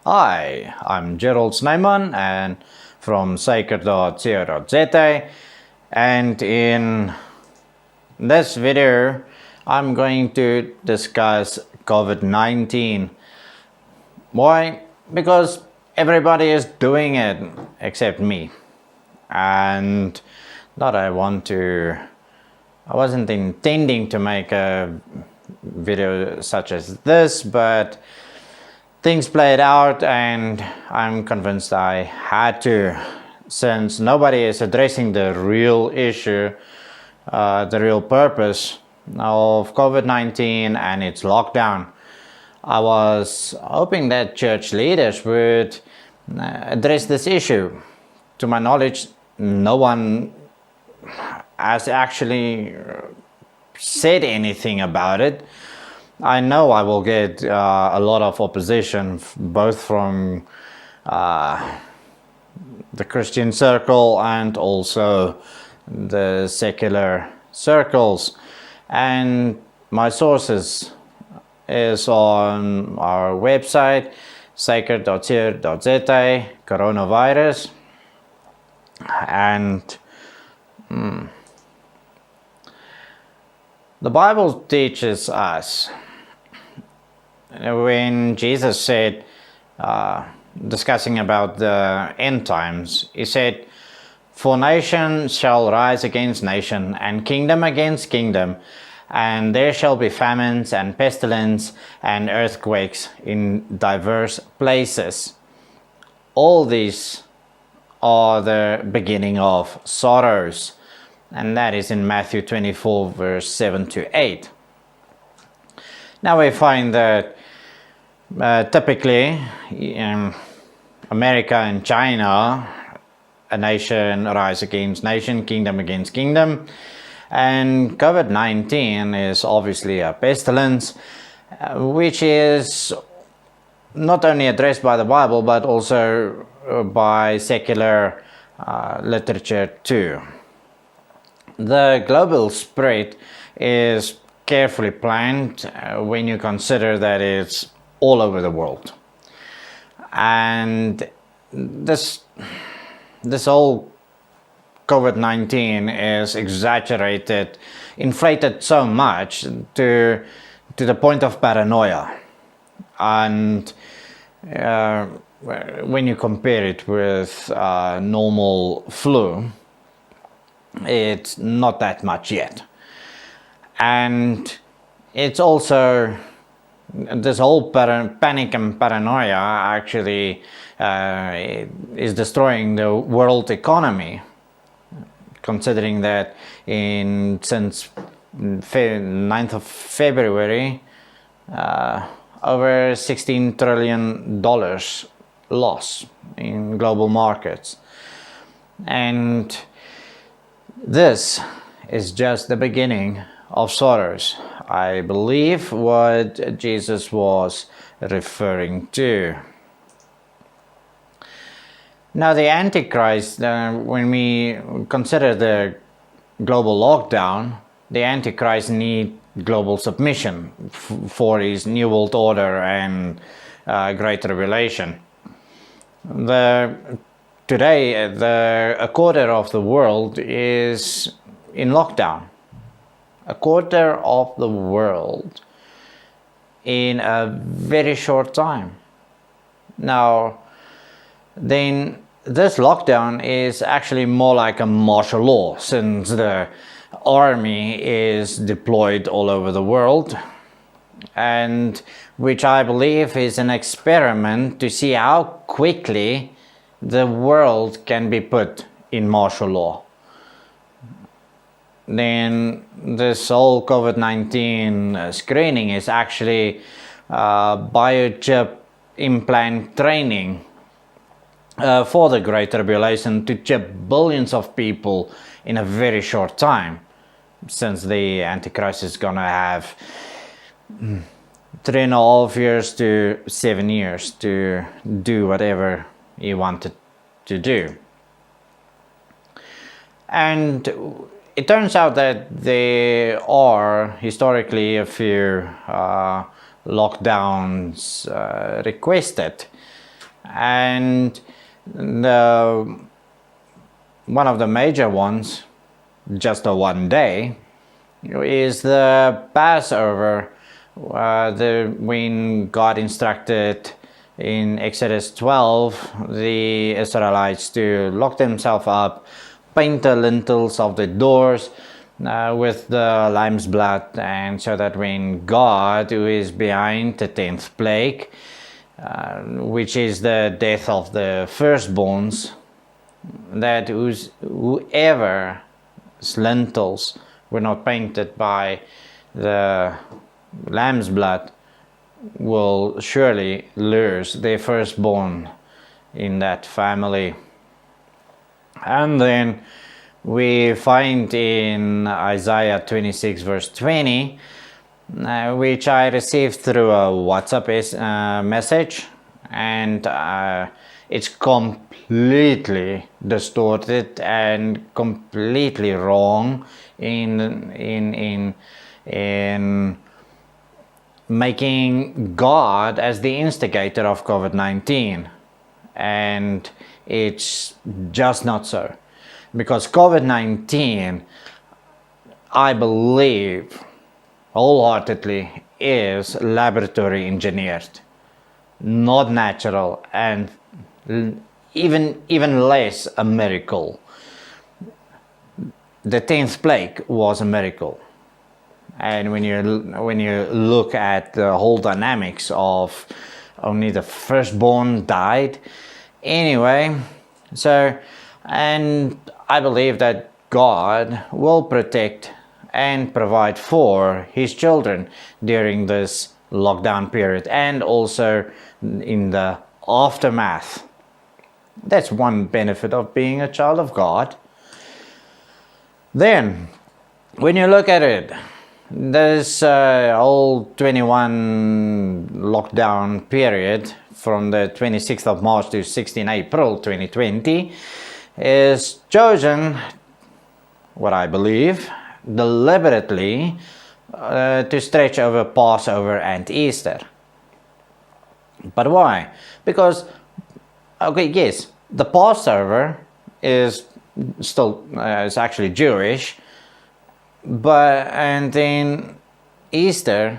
Hi, I'm Gerald Snyman and from sacred.co.za, and in this video I'm going to discuss COVID-19. Why? Because everybody is doing it except me. And not I wasn't intending to make a video such as this, but things played out and I'm convinced I had to, since nobody is addressing the real issue, the real purpose of COVID-19 and its lockdown. I was hoping that church leaders would address this issue. To my knowledge, no one has actually said anything about it. I know I will get a lot of opposition, both from the Christian circle and also the secular circles. And my sources is on our website, sacred.co.za, coronavirus. And the Bible teaches us, when Jesus said, discussing about the end times, he said, "For nation shall rise against nation, and kingdom against kingdom, and there shall be famines and pestilence and earthquakes in diverse places. All these are the beginning of sorrows." And that is in Matthew 24, verse 7 to 8. Now we find that typically America and China, a nation rise against nation, kingdom against kingdom. And COVID-19 is obviously a pestilence, which is not only addressed by the Bible, but also by secular literature too. The global spread is carefully planned when you consider that it's all over the world. And this whole COVID-19 is exaggerated, inflated so much to the point of paranoia. And when you compare it with normal flu, it's not that much yet. And it's also, this whole panic and paranoia actually is destroying the world economy, considering that since 9th of February, over $16 trillion loss in global markets. And this is just the beginning of sorrows, I believe, what Jesus was referring to. Now the Antichrist, when we consider the global lockdown, the Antichrist needs global submission for his New World Order and Great Tribulation. Today, a quarter of the world is in lockdown. A quarter of the world in a very short time. Now, then this lockdown is actually more like a martial law, since the army is deployed all over the world, and which I believe is an experiment to see how quickly the world can be put in martial law. Then this whole COVID-19 screening is actually biochip implant training for the Great Tribulation to chip billions of people in a very short time, since the Antichrist is gonna have 3.5 years to 7 years to do whatever he wanted to do. And it turns out that there are historically a few lockdowns requested And one of the major ones, just a one day, is the Passover, when God instructed in Exodus 12 the Israelites to lock themselves up, paint the lintels of the doors with the lamb's blood, and so that when God, who is behind the 10th plague, which is the death of the firstborns, that whoever's lintels were not painted by the lamb's blood will surely lose their firstborn in that family. And then we find in Isaiah 26 verse 20, which I received through a WhatsApp message, and it's completely distorted and completely wrong in making God as the instigator of COVID-19, and it's just not so, because COVID-19, I believe wholeheartedly, is laboratory engineered, not natural, and even less a miracle. The 10th plague was a miracle, and when you look at the whole dynamics of only the firstborn died anyway. So, and I believe that God will protect and provide for his children during this lockdown period, and also in the aftermath. That's one benefit of being a child of God. Then, when you look at it, this whole 21 lockdown period from the 26th of March to 16 April 2020 is chosen, what I believe, deliberately to stretch over Passover and Easter. But why? Because, okay, yes, the Passover is still is actually Jewish, and then Easter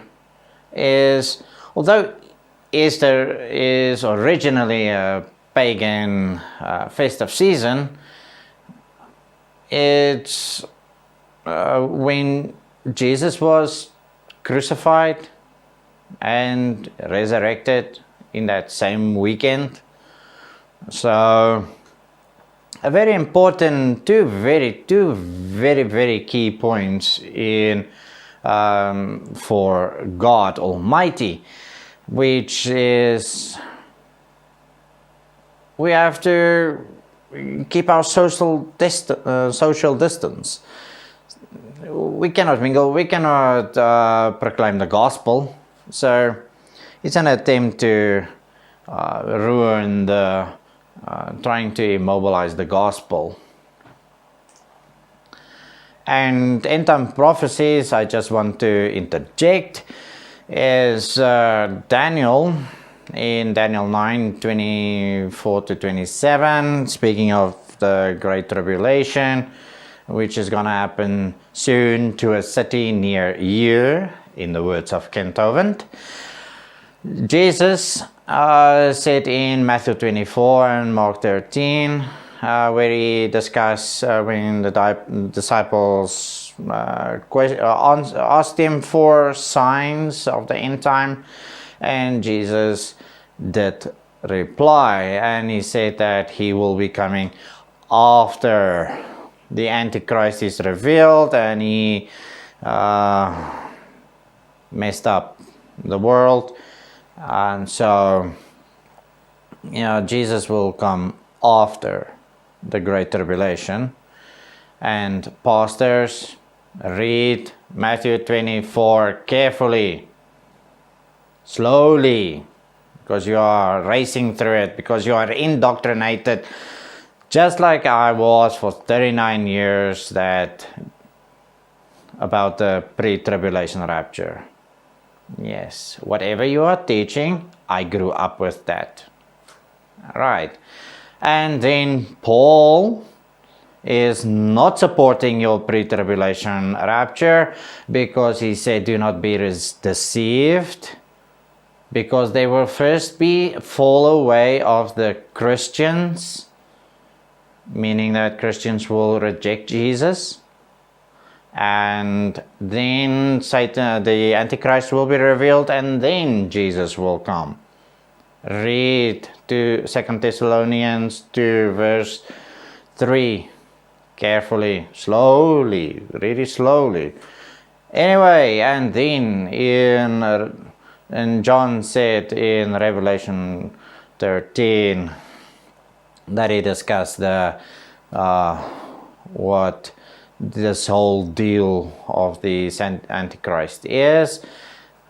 is, although Easter is originally a pagan festive season, it's when Jesus was crucified and resurrected in that same weekend. So a very important two very key points in for God Almighty, which is we have to keep our social distance. We cannot mingle, we cannot proclaim the gospel. So it's an attempt to ruin the trying to immobilize the gospel. And end time prophecies, I just want to interject, is Daniel, in Daniel 9:24-27, speaking of the Great Tribulation, which is going to happen soon to a city near you, in the words of Kent Ovent. Jesus said in Matthew 24 and Mark 13, where he discussed when the disciples asked him for signs of the end time, and Jesus did reply, and he said that he will be coming after the Antichrist is revealed, and he messed up the world. And so, Jesus will come after the Great Tribulation. And pastors, read Matthew 24 carefully, slowly, because you are racing through it, because you are indoctrinated, just like I was for 39 years, that about the pre-tribulation rapture. Yes, whatever you are teaching, I grew up with that. Right. And then Paul is not supporting your pre-tribulation rapture, because he said, do not be deceived, because there will first be fall away of the Christians, meaning that Christians will reject Jesus, and then Satan, the Antichrist, will be revealed, and then Jesus will come. Read to 2 Thessalonians 2 verse 3 carefully, slowly, really slowly. Anyway, and then in John said in Revelation 13 that he discussed the what this whole deal of the Antichrist is,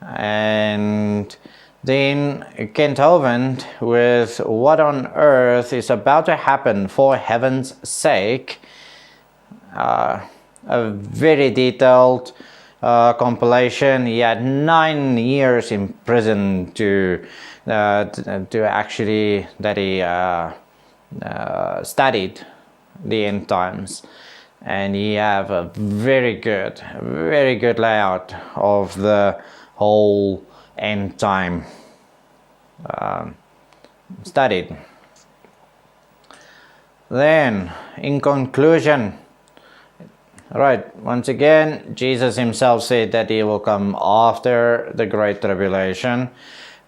and then Kent Hovind with what on earth is about to happen for heaven's sake, a very detailed compilation. He had 9 years in prison to actually that he studied the end times, and he have a very good layout of the whole end time studied. Then in conclusion, right, once again, Jesus himself said that he will come after the Great Tribulation.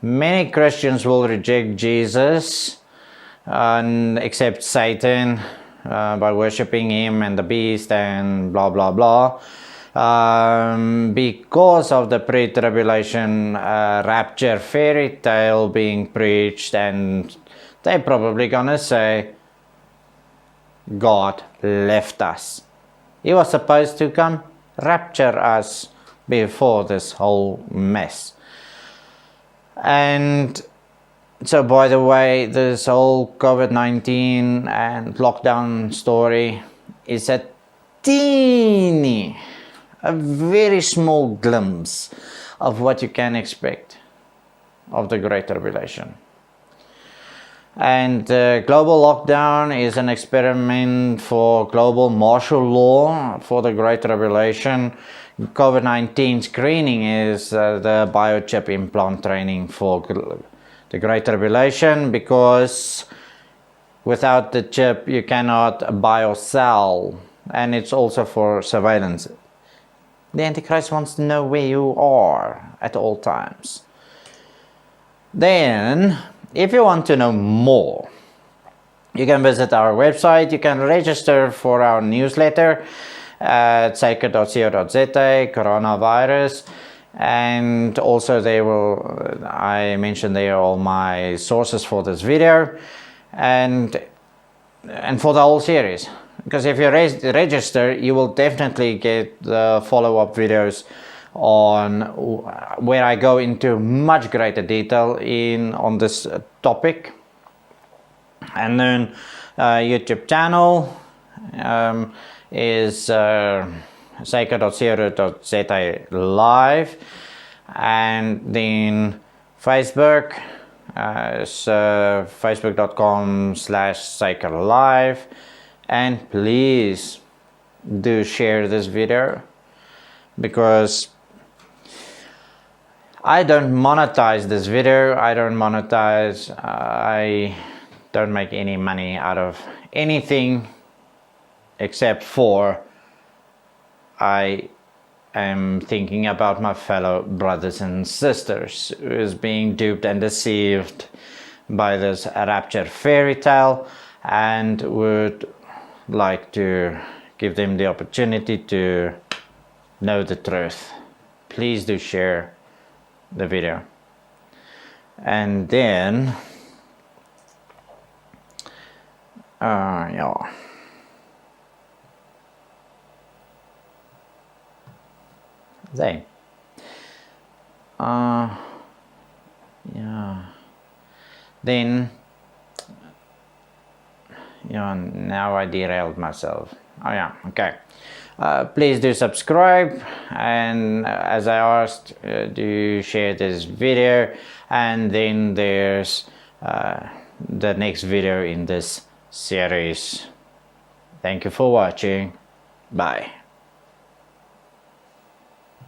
Many Christians will reject Jesus and accept Satan by worshipping him and the beast and blah blah blah, because of the pre-tribulation rapture fairy tale being preached, and they're probably gonna say God left us. He was supposed to come rapture us before this whole mess. And so, by the way, this whole COVID-19 and lockdown story is a very small glimpse of what you can expect of the Great Tribulation. And global lockdown is an experiment for global martial law for the Great Tribulation. COVID-19 screening is the biochip implant training for the Great Tribulation, because without the chip you cannot buy or sell, and it's also for surveillance. The Antichrist wants to know where you are at all times. Then, if you want to know more, you can visit our website. You can register for our newsletter at sacred.co.za, coronavirus, and also I mentioned there all my sources for this video and for the whole series. Because if you register, you will definitely get the follow-up videos on where I go into much greater detail on this topic. And then YouTube channel is sacred.co.za live, and then Facebook is facebook.com/sacredlive. And please do share this video, because I don't monetize this video. I don't make any money out of anything, except for I am thinking about my fellow brothers and sisters who is being duped and deceived by this rapture fairy tale, and would like to give them the opportunity to know the truth. Please do share the video. And then yeah, they yeah, then now I derailed myself. Okay. Please do subscribe, and as I asked, do share this video. And then there's the the next video in this series. Thank you for watching. Bye.